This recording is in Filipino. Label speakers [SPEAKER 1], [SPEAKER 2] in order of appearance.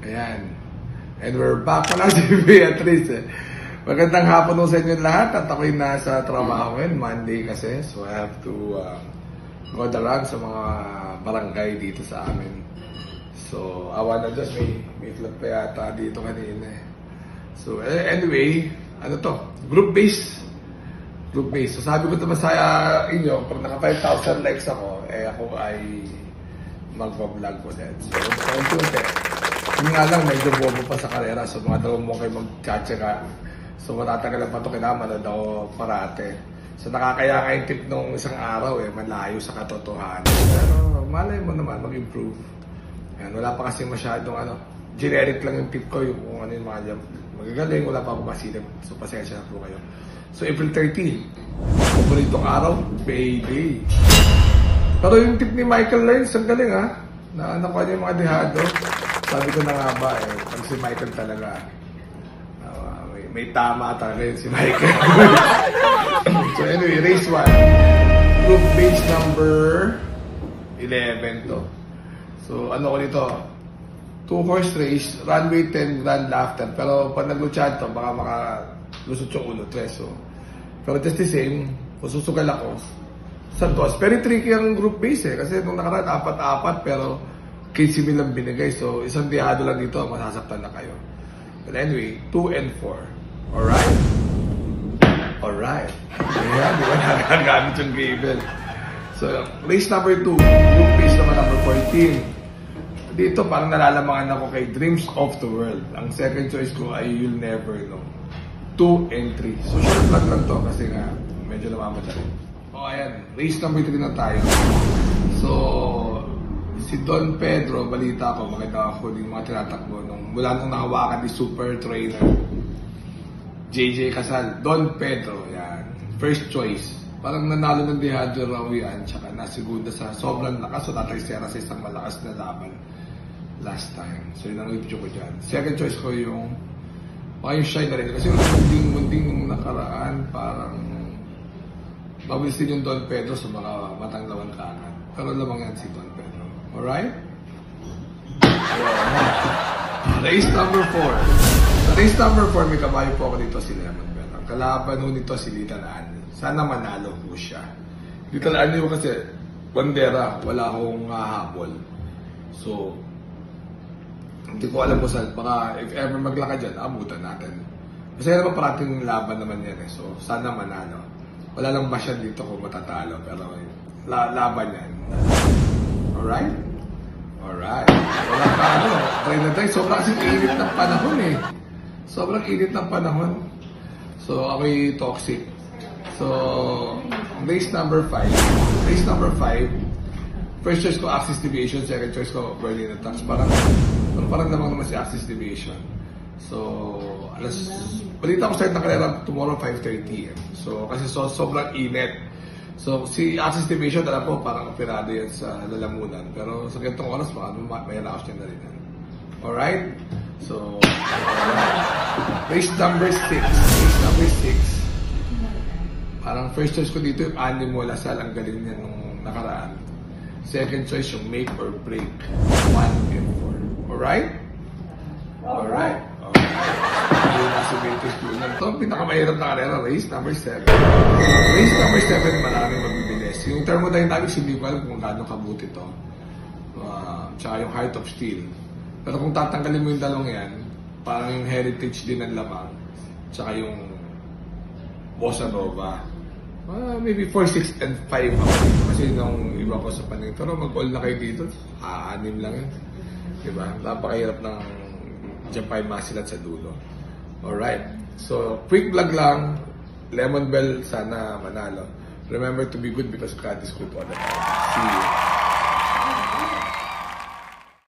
[SPEAKER 1] Ayan. And we're back na si Beatrice. Magandang hapon sa inyo lahat at ako'y nasa trabaho ngayon, Monday kasi. So I have to go the run sa mga barangay dito sa amin. So awa na Diyos, may flood pa yata dito kanina. So anyway, ano to? Group base. So sabi ko naman sa inyo, pag naka 5,000 likes ako, ako ay mag-vlog ko din. So unti-unti. Yung nga lang, medyo bobo pa sa karera. So mga dalawang mo kayo mag-tsatsaka. So matatagalan pa ito, kinamanood ako parate. So nakakaya ka yung tip nung isang araw malayo sa katotohanan. Pero malay mo naman mag-improve. Ayan, wala pa kasi masyadong generic lang yung tip ko, yung kung ano yung mga magagaling, wala pa ako masilip. So pasensya na po kayo. So April 30, paboritong araw, baby. Pero yung tip ni Michael Lyons, ang galing nakuha niya yung mga dehado. Sabi ko na nga ba pag si Michael talaga, may tama talaga yun si Michael. So anyway, race 1. Group base number 11 to. So ano ko dito? 2-horse race, runway 10, grand laughter. Pero pag naglutsyan to, baka makalusot yung ulo, 3. So, pero just the same, kung susugal ako, sa 2. Very tricky ang group base kasi nung nakaraan, 4-4, pero 15 lang binigay. So, isang dihado lang dito, masasaktan na kayo. But anyway, 2 and 4. Alright? Alright. Ayan, di ba nagagamit yung Gable? So, race number 2. Group race naman number 14. Dito, parang nalalamangan ako kay Dreams of the World. Ang second choice ko ay You'll Never Know. 2 and 3. So, short vlog lang to kasi nga, medyo namamadali. O, ayan. Race number 3 na tayo. So, si Don Pedro, balita ko, makita ako din mga tinatakbo mula nung nahawakan ni super trainer JJ Casal. Don Pedro, yan. First choice. Parang nanalo ng dehado raw yan, tsaka nasigunda sa sobrang lakas, so tataysera sa isang malakas na laban last time. So yun ang review ko dyan. Second choice ko yung shine na rin. Kasi yung munding nung nakaraan, parang mabilis din yung Don Pedro, so baka matanglawan ka agad. Pero lamang yan si Don Pedro. Alright? Race number 4. Sa race number 4, may kabayo po ako dito si Lemon Bell. Ang kalaban ho nito si Little Annie. Sana manalo po siya. Little Annie ho kasi, bandera, wala akong habol. So, hindi ko alam po saan. Baka if ever maglakad dyan, abutan natin. Kasi naman parating laban naman yan So, sana manalo. Wala lang masyad dito kung matatalo. Pero laban yan. Alright? Alright. Wala pa try na try. Sobrang kasing init ng panahon Sobrang init ng panahon. So, ako'y toxic. So, race number 5. Race number 5. First choice ko, Axis Deviation. Second choice ko, Berlin Attacks. Parang naman si Axis Deviation. So, balita ko start na karera tomorrow 5:30 So, kasi sobrang init. So, si Axis Division, alam po, parang operado yan sa lalamunan. Pero sa ganitong oras, baka may lakas niya na rin yan. Alright? So, race number 6. Race number 6. Parang first choice ko dito yung Animo Lasal. Ang galing niya nung nakaraan. Second choice yung Make or Break. 1 and 4. Alright? Alright. Nasa Ventus Junior. Ito ang pinakamahirap na karera, race number 7. Race number 7, maraming mabibilis. Yung thermodynamics, hindi ko alam kung gaano kabuti ito. Tsaka yung Heart of Steel. Pero kung tatanggalin mo yung dalawang yan, parang yung Heritage din ang lamang. Tsaka yung Bossa Nova. Maybe 4, 6, and 5 ako dito. Kasi nung iba ko sa paningin. Pero mag-all na kayo dito, 6 lang yun. Diba? Napakahirap ng Jampay masilat sa dulo. Alright. So, quick vlog lang. Lemon Bell, sana manalo. Remember to be good because God is good all the time. See you.